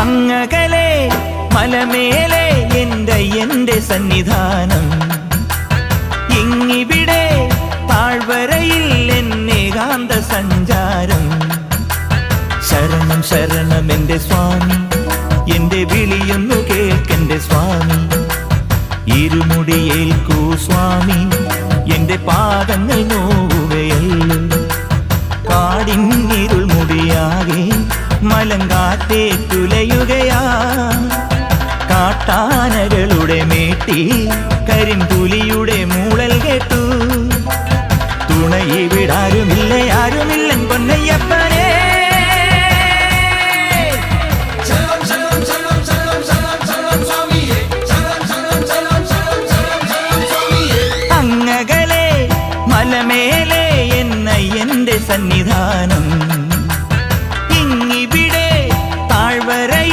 അങ്ങകലെ മലമേലെ എന്റെ സന്നിധാനം, ഇങ്ങിവിടെ താഴ്വരയിൽ എന്നേകാന്ത സഞ്ചാരം. ശരണം ശരണം എന്റെ സ്വാമി, എന്റെ വിളിയൊന്നു കേൾക്കെന്റെ സ്വാമി. ഇരുമുടിയേൽക്കൂ സ്വാമി, എന്റെ പാദങ്ങൾ നോവുകയല്ലോ. കാടിന്നിരുൾ മുടിയാകെ മലങ്കാറ്റേ തുലയുകയാ. കാട്ടാനകളുടെ മേട്ടി കരിമ്പുലിയുടെ മൂളൽ കേട്ടു. തുണയിവിടാരുമില്ല ആരുമില്ലൻ പൊന്നയ്യപ്പനെ.